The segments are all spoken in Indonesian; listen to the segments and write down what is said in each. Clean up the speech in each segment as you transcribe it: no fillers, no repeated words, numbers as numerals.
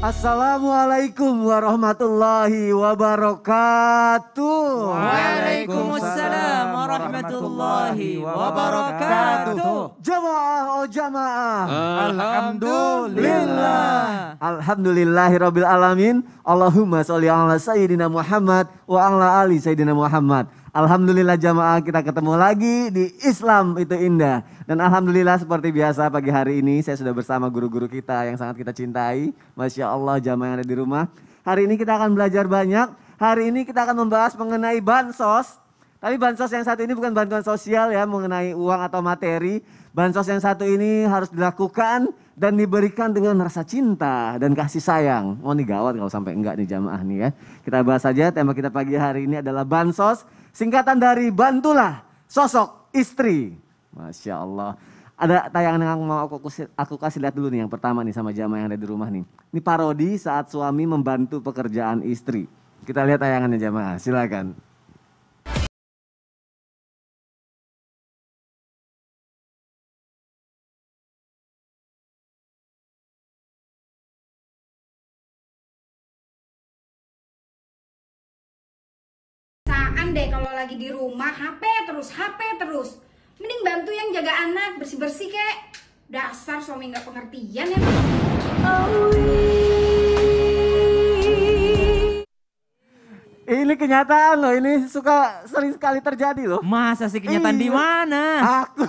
Assalamualaikum warahmatullahi wabarakatuh. Waalaikumsalam warahmatullahi wabarakatuh. Jamaah, oh jamaah. Alhamdulillah. Alhamdulillahirabbil alamin. Allahumma sholli ala sayyidina Muhammad wa ala ali sayyidina Muhammad. Alhamdulillah jamaah, kita ketemu lagi di Islam itu indah. Dan alhamdulillah seperti biasa pagi hari ini saya sudah bersama guru-guru kita yang sangat kita cintai. Masya Allah jamaah yang ada di rumah. Hari ini kita akan belajar banyak. Hari ini kita akan membahas mengenai bansos. Tapi bansos yang satu ini bukan bantuan sosial ya, mengenai uang atau materi. Bansos yang satu ini harus dilakukan dan diberikan dengan rasa cinta dan kasih sayang. Oh ini gawat kalau sampai enggak nih jamaah nih ya. Kita bahas saja, tema kita pagi hari ini adalah bansos. Singkatan dari bantulah sosok istri. Masya Allah. Ada tayangan yang mau aku kasih lihat dulu nih, yang pertama nih sama jamaah yang ada di rumah nih. Ini parodi saat suami membantu pekerjaan istri. Kita lihat tayangannya jamaah, silakan. Deh kalau lagi di rumah HP terus mending bantu yang jaga anak bersih kek. Dasar suami nggak pengertian ya. Ini kenyataan loh, ini sering sekali terjadi loh. Masa sih kenyataan di mana? Aku.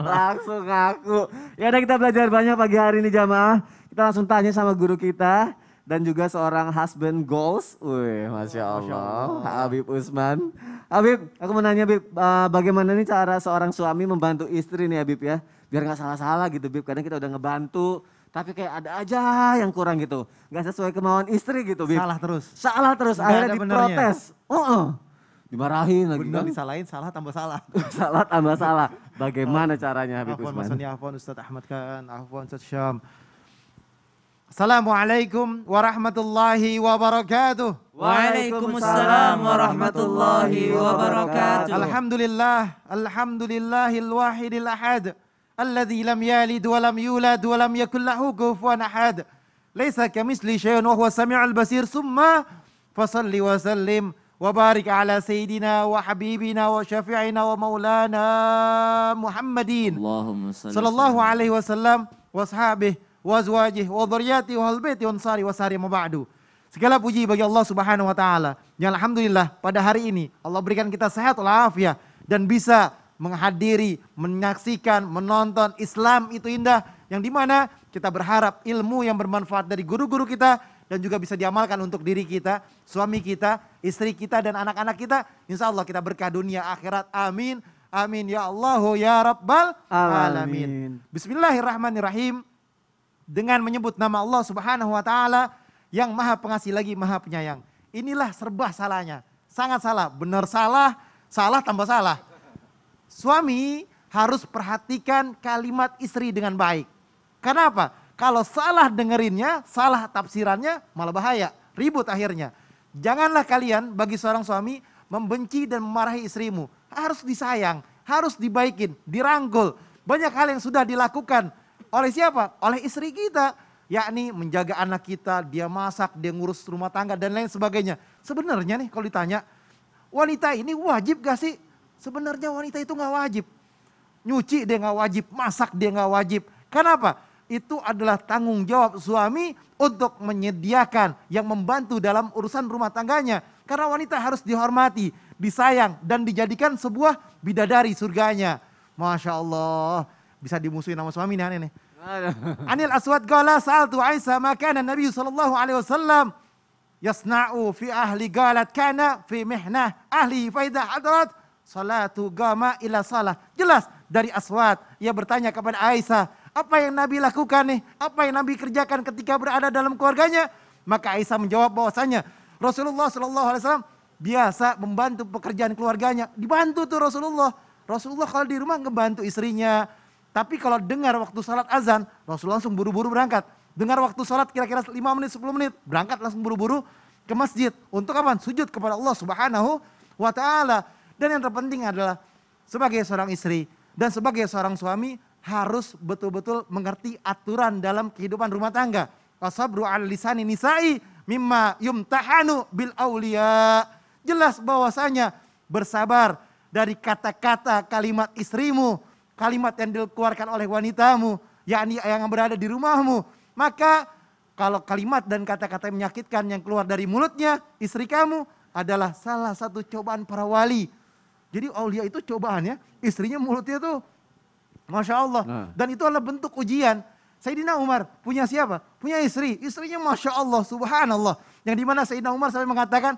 Langsung aku. Ya udah, kita belajar banyak pagi hari ini jamaah. Kita langsung tanya sama guru kita. Dan juga seorang husband goals. Wih, Masya Allah. Habib Usman. Habib, aku mau nanya Habib, bagaimana nih cara seorang suami membantu istri nih Habib ya? Biar gak salah-salah gitu Habib, kadang kita udah ngebantu. Tapi kayak ada aja yang kurang gitu. Gak sesuai kemauan istri gitu Habib. Salah terus, akhirnya diprotes. Dimarahin lagi. Benar disalahin, salah tambah salah. Salah tambah salah. Bagaimana caranya Habib Usman? Afwan Ustaz Ahmad Khan, afwan Ustaz Syam. Assalamualaikum warahmatullahi wabarakatuh. Waalaikumsalam warahmatullahi wabarakatuh. Alhamdulillahil wahidil ahad. Alladzi lam yalid wa lam yulad wa lam yakul lahu kufuwan ahad. Laisa kamitsli syai'un wa huwas samiul basir. Summa fasalli wa sallim wa barik ala sayyidina wa habibina wa syafi'ina wa maulana Muhammadin. Allahumma sallallahu alaihi wasallam wa ashabihi wa azwajih wa dzurriyyati wa ahlbaiti wa ansari wa sari maba'du. Segala puji bagi Allah Subhanahu wa taala. Yang alhamdulillah pada hari ini Allah berikan kita sehat walafiat dan bisa menghadiri, menyaksikan, menonton Islam itu indah, yang dimana kita berharap ilmu yang bermanfaat dari guru-guru kita dan juga bisa diamalkan untuk diri kita, suami kita, istri kita dan anak-anak kita. Insya Allah kita berkah dunia akhirat. Amin. Amin ya Allah ya Rabbal alamin. Bismillahirrahmanirrahim. Dengan menyebut nama Allah Subhanahu wa taala yang Maha Pengasih lagi Maha Penyayang. Inilah serba salahnya. Sangat salah, benar salah, salah tambah salah. Suami harus perhatikan kalimat istri dengan baik. Kenapa? Kalau salah dengerinnya, salah tafsirannya malah bahaya, ribut akhirnya. Janganlah kalian bagi seorang suami membenci dan memarahi istrimu. Harus disayang, harus dibaikin, dirangkul. Banyak hal yang sudah dilakukan oleh siapa? Oleh istri kita. Yakni menjaga anak kita, dia masak, dia ngurus rumah tangga dan lain sebagainya. Sebenarnya nih kalau ditanya, wanita ini wajib gak sih? Sebenarnya wanita itu gak wajib. Nyuci dia gak wajib, masak dia gak wajib. Kenapa? Itu adalah tanggung jawab suami untuk menyediakan yang membantu dalam urusan rumah tangganya. Karena wanita harus dihormati, disayang dan dijadikan sebuah bidadari surganya. Masya Allah. Bisa dimusuhin sama suami nih aneh nih. Anil Aswad qala sa'altu Aisyah ma kana Nabi sallallahu alaihi wasallam yasna'u fi ahli qalat kana fi mihnah ahli fa idza hadrat salatu qama ila salah. Jelas dari Aswad, ia bertanya kepada Aisyah, apa yang Nabi lakukan nih? Apa yang Nabi kerjakan ketika berada dalam keluarganya? Maka Aisyah menjawab bahwasanya Rasulullah sallallahu alaihi wasallam biasa membantu pekerjaan keluarganya. Dibantu tuh Rasulullah. Rasulullah kalau di rumah ngebantu istrinya. Tapi kalau dengar waktu sholat azan, Rasulullah langsung buru-buru berangkat. Dengar waktu sholat kira-kira 5 menit, 10 menit, berangkat langsung buru-buru ke masjid. Untuk apa? Sujud kepada Allah Subhanahu wa ta'ala. Dan yang terpenting adalah sebagai seorang istri dan sebagai seorang suami, harus betul-betul mengerti aturan dalam kehidupan rumah tangga. Wasabru al lisani nisa'i mimma yumtahanu bil aulia. Jelas bahwasanya bersabar dari kata-kata kalimat istrimu, kalimat yang dikeluarkan oleh wanitamu, yakni yang berada di rumahmu. Maka kalau kalimat dan kata-kata yang menyakitkan yang keluar dari mulutnya istri kamu adalah salah satu cobaan para wali. Jadi aulia itu cobaannya, istrinya mulutnya tuh Masya Allah. Dan itu adalah bentuk ujian. Sayyidina Umar punya siapa? Punya istri. Istrinya Masya Allah, subhanallah. Yang dimana Sayyidina Umar sampai mengatakan,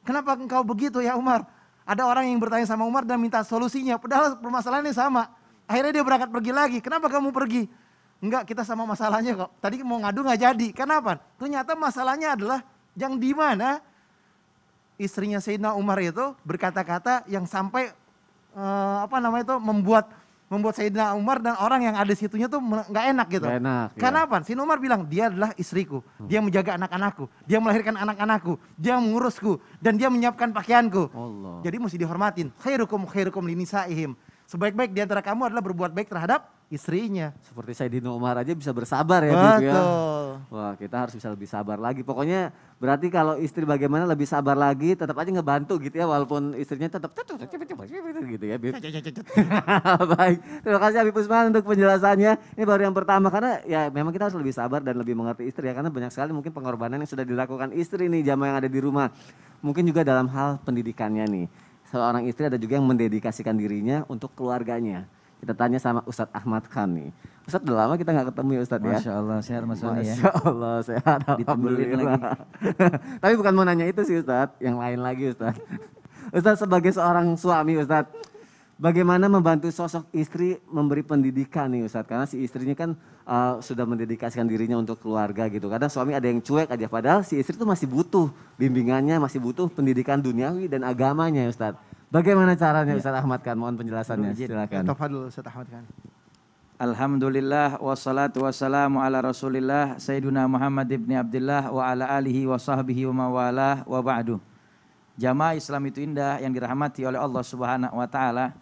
kenapa engkau begitu ya Umar? Ada orang yang bertanya sama Umar dan minta solusinya. Padahal permasalahannya sama. Akhirnya dia berangkat pergi lagi. Kenapa kamu pergi? Enggak, kita sama masalahnya kok. Tadi mau ngadu nggak jadi. Kenapa? Ternyata masalahnya adalah yang dimana istrinya Sayyidina Umar itu berkata-kata yang sampai membuat Sayyidina Umar dan orang yang ada di situnya tuh nggak enak gitu. Gak enak, Karena apa? Sayyidina Umar bilang dia adalah istriku, dia menjaga anak-anakku, dia melahirkan anak-anakku, dia mengurusku dan dia menyiapkan pakaianku. Allah. Jadi mesti dihormatin. Khairukum linisaihim. Sebaik-baik di antara kamu adalah berbuat baik terhadap istrinya. Seperti Sayyidina Umar aja bisa bersabar ya, Bib, ya. Betul. Wah, kita harus bisa lebih sabar lagi. Pokoknya berarti kalau istri bagaimana lebih sabar lagi, tetap aja ngebantu gitu ya, walaupun istrinya tetap gitu ya, Bib. Baik, terima kasih Habib Usman untuk penjelasannya. Ini baru yang pertama karena ya memang kita harus lebih sabar dan lebih mengerti istri ya, karena banyak sekali mungkin pengorbanan yang sudah dilakukan istri nih, jamaah yang ada di rumah. Mungkin juga dalam hal pendidikannya nih. Seorang istri ada juga yang mendedikasikan dirinya untuk keluarganya. Kita tanya sama Ustadz Ahmad Khan nih. Ustadz udah lama kita nggak ketemu ya Ustadz ya. Masya Allah sehat Mas Sony ya. Masya Allah sehat. Ditembelin Alhamdulillah. Tapi bukan mau nanya itu sih Ustadz, yang lain lagi Ustadz. Ustadz sebagai seorang suami Ustadz, bagaimana membantu sosok istri memberi pendidikan nih Ustadz? Karena si istrinya kan sudah mendedikasikan dirinya untuk keluarga gitu. Kadang suami ada yang cuek aja, padahal si istri tuh masih butuh bimbingannya, masih butuh pendidikan duniawi dan agamanya Ustadz. Bagaimana caranya Ustadz Ahmad Khan? Mohon penjelasannya, silakan. Tafadhol Ustadz Ahmad Khan. Alhamdulillah wassalatu wassalamu ala Rasulillah Sayyiduna Muhammad ibn Abdullah wa ala alihi wa sahbihi wa mawalah wa ba'du. Jamaah Islam itu indah yang dirahmati oleh Allah Subhanahu wa taala.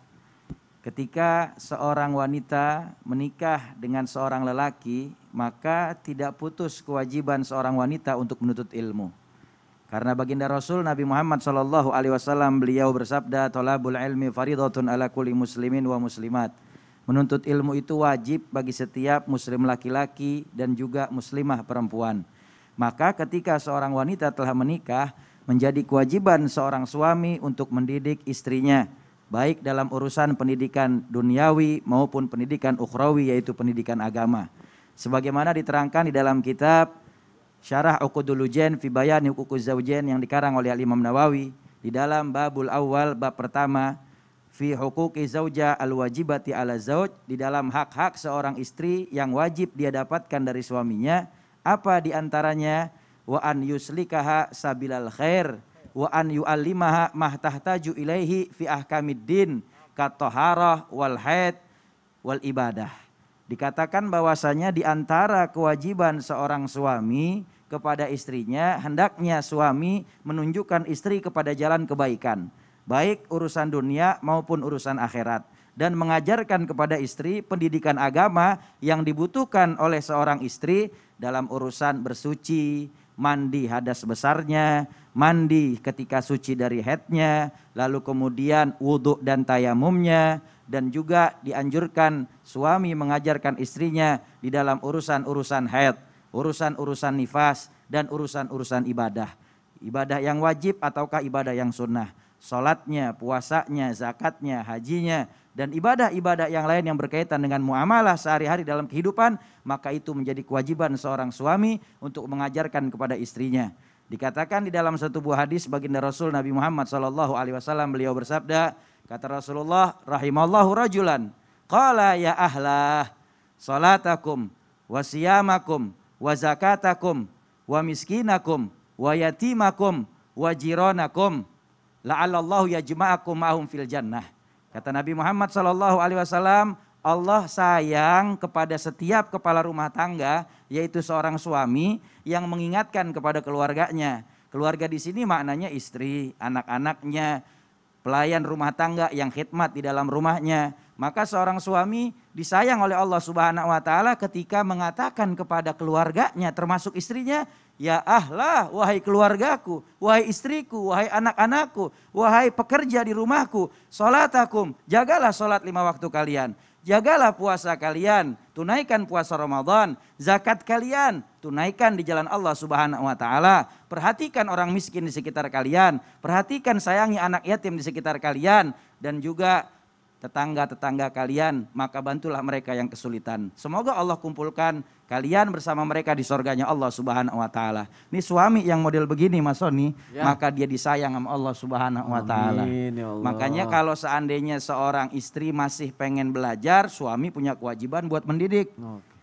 Ketika seorang wanita menikah dengan seorang lelaki, maka tidak putus kewajiban seorang wanita untuk menuntut ilmu. Karena baginda Rasul Nabi Muhammad SAW beliau bersabda, "Thalabul ilmi faridatun ala kulli muslimin wa muslimat." Menuntut ilmu itu wajib bagi setiap muslim laki-laki dan juga muslimah perempuan. Maka ketika seorang wanita telah menikah, menjadi kewajiban seorang suami untuk mendidik istrinya, baik dalam urusan pendidikan duniawi maupun pendidikan ukhrawi, yaitu pendidikan agama. Sebagaimana diterangkan di dalam kitab Syarah Uqudul Lujain fi Bayani Huququz Zawjain yang dikarang oleh Imam Nawawi, di dalam babul awal, bab pertama, fi huquqi zauja al-wajibati ala zauj, di dalam hak-hak seorang istri yang wajib dia dapatkan dari suaminya, apa diantaranya? Wa an yuslikaha sabilal khair, wa an yu'allimaha mahtahtaju ilaihi fi ahkamiddin katoharah wal haid wal ibadah. Dikatakan bahwasanya di antara kewajiban seorang suami kepada istrinya, hendaknya suami menunjukkan istri kepada jalan kebaikan, baik urusan dunia maupun urusan akhirat, dan mengajarkan kepada istri pendidikan agama yang dibutuhkan oleh seorang istri dalam urusan bersuci, mandi hadas besarnya, mandi ketika suci dari haidnya, lalu kemudian wudhu dan tayamumnya, dan juga dianjurkan suami mengajarkan istrinya di dalam urusan-urusan haid, urusan-urusan nifas, dan urusan-urusan ibadah. Ibadah yang wajib ataukah ibadah yang sunnah, salatnya, puasanya, zakatnya, hajinya, dan ibadah-ibadah yang lain yang berkaitan dengan muamalah sehari-hari dalam kehidupan, maka itu menjadi kewajiban seorang suami untuk mengajarkan kepada istrinya. Dikatakan di dalam satu buah hadis baginda Rasul Nabi Muhammad SAW, beliau bersabda, kata Rasulullah, rahimallahu rajulan qala ya ahlah salatakum wa siyamakum wa zakatakum wa miskinakum wa yatimakum wa jiranakum la'allallahu yajma'akum ma'hum fil jannah. Kata Nabi Muhammad SAW, Allah sayang kepada setiap kepala rumah tangga, yaitu seorang suami yang mengingatkan kepada keluarganya. Keluarga di sini maknanya istri, anak-anaknya, pelayan rumah tangga yang khidmat di dalam rumahnya. Maka seorang suami disayang oleh Allah Subhanahu wa taala ketika mengatakan kepada keluarganya termasuk istrinya, ya ahlah, wahai keluargaku, wahai istriku, wahai anak-anakku, wahai pekerja di rumahku, salatakum, jagalah salat 5 waktu kalian, jagalah puasa kalian, tunaikan puasa Ramadan, zakat kalian, tunaikan di jalan Allah Subhanahu wa taala, perhatikan orang miskin di sekitar kalian, perhatikan sayangi anak yatim di sekitar kalian, dan juga tetangga-tetangga kalian, maka bantulah mereka yang kesulitan. Semoga Allah kumpulkan kalian bersama mereka di surganya Allah Subhanahu wa taala. Ini suami yang model begini Mas Soni, maka dia disayang sama Allah Subhanahu wa taala. Amin, ya Allah. Makanya kalau seandainya seorang istri masih pengen belajar, suami punya kewajiban buat mendidik.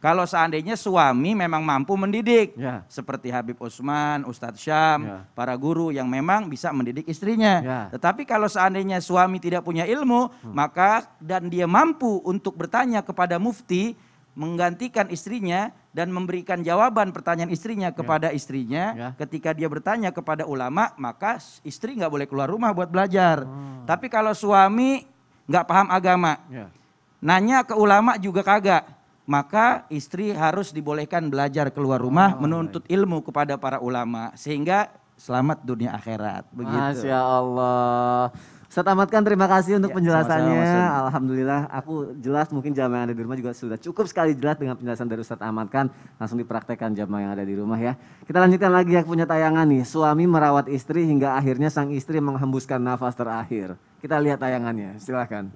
Kalau seandainya suami memang mampu mendidik, Ya. seperti Habib Usman, Ustadz Syam, Ya. para guru yang memang bisa mendidik istrinya. Ya. Tetapi kalau seandainya suami tidak punya ilmu, maka dan dia mampu untuk bertanya kepada mufti, menggantikan istrinya dan memberikan jawaban pertanyaan istrinya kepada istrinya. Ya. Ketika dia bertanya kepada ulama, maka istri nggak boleh keluar rumah buat belajar. Tapi kalau suami nggak paham agama, Ya. nanya ke ulama juga kagak, maka istri harus dibolehkan belajar keluar rumah, menuntut ilmu kepada para ulama, sehingga selamat dunia akhirat. Begitu. Masya Allah. Ustaz Ahmad kan terima kasih untuk Ya, penjelasannya. sama-sama, Mas. Alhamdulillah aku jelas, mungkin jamaah yang ada di rumah juga sudah cukup sekali jelas dengan penjelasan dari Ustaz Ahmad kan. Langsung dipraktekkan jamaah yang ada di rumah ya. Kita lanjutkan lagi yang punya tayangan nih. Suami merawat istri hingga akhirnya sang istri menghembuskan nafas terakhir. Kita lihat tayangannya, silakan.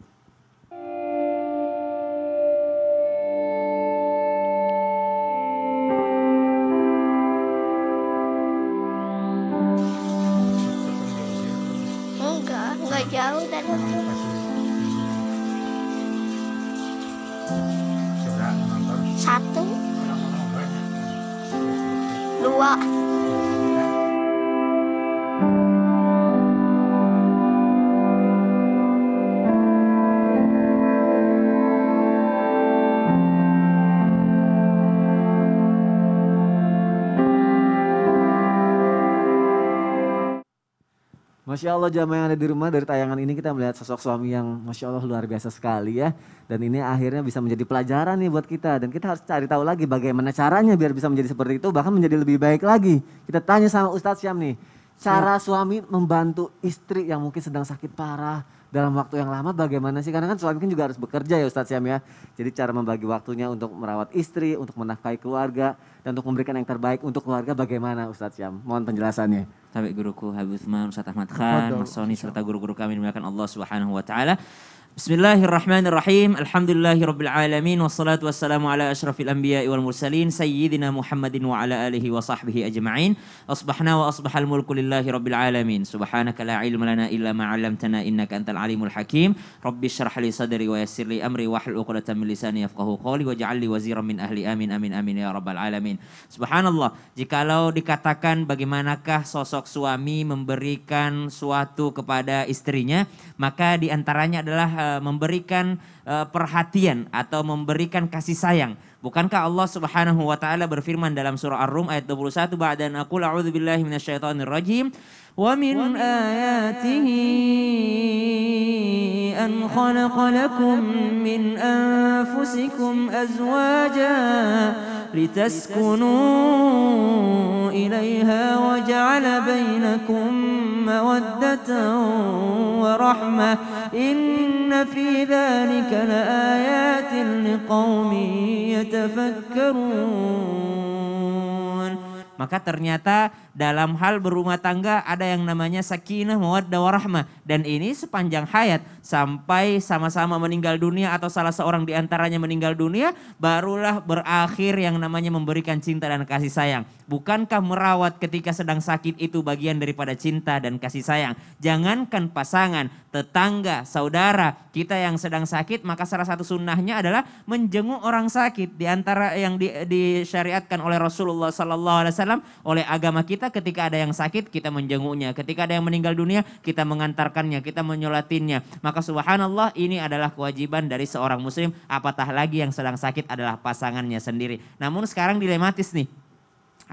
Enggak jauh dari satu, dua. Masya Allah jamaah yang ada di rumah, dari tayangan ini kita melihat sosok suami yang Masya Allah luar biasa sekali ya. Dan ini akhirnya bisa menjadi pelajaran nih buat kita. Dan kita harus cari tahu lagi bagaimana caranya biar bisa menjadi seperti itu, bahkan menjadi lebih baik lagi. Kita tanya sama Ustadz Syam nih, cara suami membantu istri yang mungkin sedang sakit parah dalam waktu yang lama bagaimana sih? Karena kan suami kan juga harus bekerja ya Ustadz Syam ya. Jadi cara membagi waktunya untuk merawat istri, untuk menafkahi keluarga, dan untuk memberikan yang terbaik untuk keluarga bagaimana Ustadz Syam? Mohon penjelasannya. Tabi guruku Habib Utsman, Ustaz Ahmad Khan, Mas Soni serta guru-guru kami dimuliakan Allah Subhanahu wa taala. Bismillahirrahmanirrahim. Alhamdulillahirabbil alamin wassalatu wassalamu ala asyrafil anbiya'i wal mursalin sayyidina Muhammadin wa ala alihi wa sahbihi ajma'in. Asbahna wa asbahal mulku lillahi rabbil alamin. Subhanaka la ilma lana illa ma 'allamtana innaka antal alimul hakim. Rabbi shrah li sadri wa yassir li amri wahlul 'uqdatam min lisani yafqahu qawli waj'al li waziran min ahli. Amin amin amin ya rabbal alamin. Subhanallah, jikalau dikatakan bagaimanakah sosok suami memberikan suatu kepada istrinya, maka diantaranya adalah memberikan perhatian atau memberikan kasih sayang. Bukankah Allah Subhanahu wa taala berfirman dalam surah Ar-Rum ayat 21, ba'da an aqul a'udzubillahi minasyaitonir rajim, wa min ayatihi an khalaqa lakum min anfusikum azwaja litaskunu ilaiha wa ja'ala bainakum mawaddatan wa rahmah inna fi dzalika laayatin liqaumin yatafakkarun. Maka ternyata dalam hal berumah tangga ada yang namanya sakinah, mawaddah, warahmah. Dan ini sepanjang hayat sampai sama-sama meninggal dunia atau salah seorang di antaranya meninggal dunia, barulah berakhir yang namanya memberikan cinta dan kasih sayang. Bukankah merawat ketika sedang sakit itu bagian daripada cinta dan kasih sayang? Jangankan pasangan, tetangga, saudara kita yang sedang sakit, maka salah satu sunnahnya adalah menjenguk orang sakit. Di antara yang disyariatkan oleh Rasulullah SAW, oleh agama kita, ketika ada yang sakit kita menjenguknya, ketika ada yang meninggal dunia kita mengantarkannya, kita menyolatinnya. Maka subhanallah, ini adalah kewajiban dari seorang muslim, apatah lagi yang sedang sakit adalah pasangannya sendiri. Namun sekarang dilematis nih,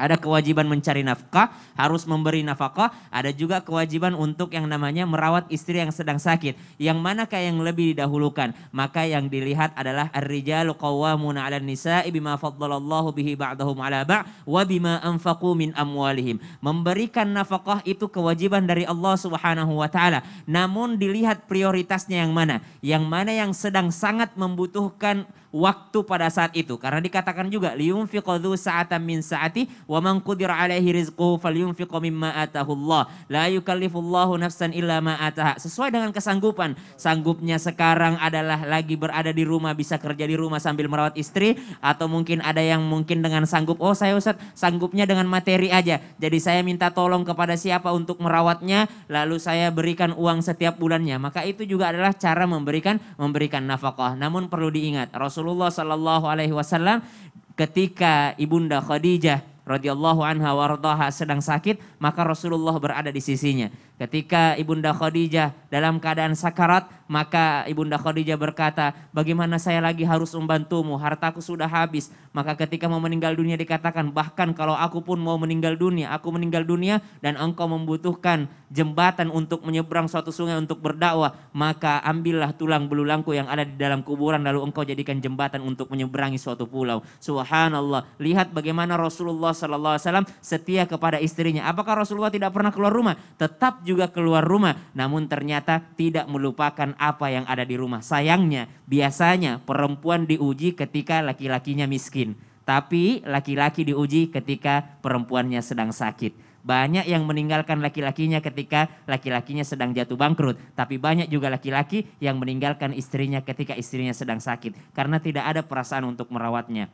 Ada kewajiban mencari nafkah, harus memberi nafkah. Ada juga kewajiban untuk yang namanya merawat istri yang sedang sakit. Yang manakah yang lebih didahulukan? Maka yang dilihat adalah ar-rijalu qawwamuna 'alan nisa'i bima faddalallahu bihi ba'dahum 'ala ba' wa bima anfaqu min amwalihim. Memberikan nafkah itu kewajiban dari Allah Subhanahu wa taala. Namun dilihat prioritasnya yang mana? Yang mana yang sedang sangat membutuhkan waktu pada saat itu. Karena dikatakan juga liyunfiqu dzu sa'atan min sa'ati wa man qudira 'alaihi rizquhu falyunfiqu mimma atahu Allah. La yukallifullahu nafsan illa ma ataha. Sesuai dengan kesanggupan. Sanggupnya sekarang adalah lagi berada di rumah, bisa kerja di rumah sambil merawat istri, atau mungkin ada yang mungkin dengan sanggup, oh saya Ustaz sanggupnya dengan materi aja. Jadi saya minta tolong kepada siapa untuk merawatnya, lalu saya berikan uang setiap bulannya. Maka itu juga adalah cara memberikan nafkah. Namun perlu diingat, Rasulullah Sallallahu Alaihi Wasallam ketika ibunda Khadijah radhiyallahu anha wardaha sedang sakit, maka Rasulullah berada di sisinya. Ketika ibunda Khadijah dalam keadaan sakarat, maka ibunda Khadijah berkata, bagaimana saya lagi harus membantumu, hartaku sudah habis. Maka ketika mau meninggal dunia dikatakan, bahkan kalau aku pun mau meninggal dunia, aku meninggal dunia dan engkau membutuhkan jembatan untuk menyeberang suatu sungai untuk berdakwah, maka ambillah tulang belulangku yang ada di dalam kuburan lalu engkau jadikan jembatan untuk menyeberangi suatu pulau. Subhanallah, lihat bagaimana Rasulullah SAW setia kepada istrinya. Apakah Rasulullah tidak pernah keluar rumah? Tetap juga keluar rumah, namun ternyata tidak melupakan apa yang ada di rumah. Sayangnya, biasanya perempuan diuji ketika laki-lakinya miskin, tapi laki-laki diuji ketika perempuannya sedang sakit. Banyak yang meninggalkan laki-lakinya ketika laki-lakinya sedang jatuh bangkrut, tapi banyak juga laki-laki yang meninggalkan istrinya ketika istrinya sedang sakit karena tidak ada perasaan untuk merawatnya.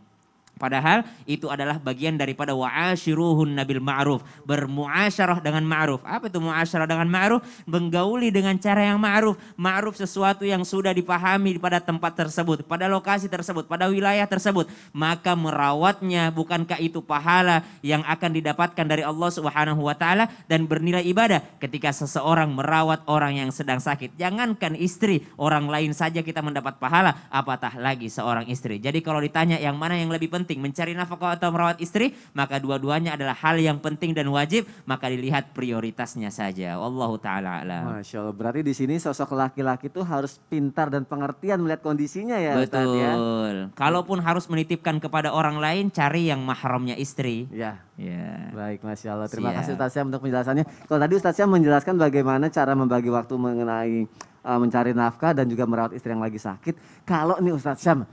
Padahal itu adalah bagian daripada wa'ashiruhun nabil ma'ruf. Bermuasyarah dengan ma'ruf. Apa itu muasyarah dengan ma'ruf? Menggauli dengan cara yang ma'ruf. Ma'ruf sesuatu yang sudah dipahami pada tempat tersebut, pada lokasi tersebut, pada wilayah tersebut. Maka merawatnya, bukankah itu pahala yang akan didapatkan dari Allah Subhanahu wa taala dan bernilai ibadah ketika seseorang merawat orang yang sedang sakit. Jangankan istri, orang lain saja kita mendapat pahala, apatah lagi seorang istri. Jadi kalau ditanya yang mana yang lebih penting, mencari nafkah atau merawat istri, maka dua-duanya adalah hal yang penting dan wajib, maka dilihat prioritasnya saja. Wallahu taala a'lam. Masya Allah, berarti di sini sosok laki-laki itu harus pintar dan pengertian melihat kondisinya ya Ustaz ya. Betul. Kalaupun harus menitipkan kepada orang lain, cari yang mahramnya istri. Ya. Ya. Baik, Masya Allah. Terima Siap. kasih Ustaz Syam untuk penjelasannya. Kalau tadi Ustaz Syam menjelaskan bagaimana cara membagi waktu mengenai mencari nafkah dan juga merawat istri yang lagi sakit. Kalau nih Ustaz Syam,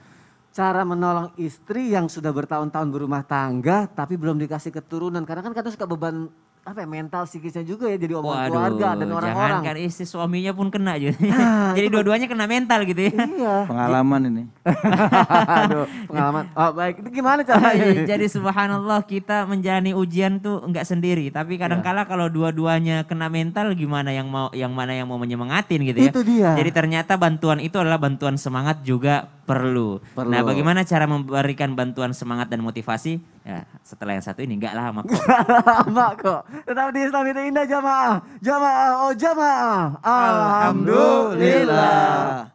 cara menolong istri yang sudah bertahun-tahun berumah tangga tapi belum dikasih keturunan. Karena kan kadang suka beban mental psikisnya juga ya, jadi omongan keluarga dan orang-orang. Jangankan istri, suaminya pun kena juga. Jadi dua-duanya kena mental gitu ya. Iya. Pengalaman ini. Aduh, pengalaman. Oh, baik. Itu gimana caranya? Jadi subhanallah, kita menjalani ujian tuh enggak sendiri, tapi kadang-kala kalau dua-duanya kena mental, gimana yang mana yang mau menyemangatin gitu ya. Itu dia. Jadi ternyata bantuan itu adalah bantuan semangat juga perlu. Nah, bagaimana cara memberikan bantuan semangat dan motivasi? Ya, setelah yang satu ini enggak lama kok. Lama kok. Tetap di Islam itu indah jamaah. Jamaah, oh jamaah. Alhamdulillah.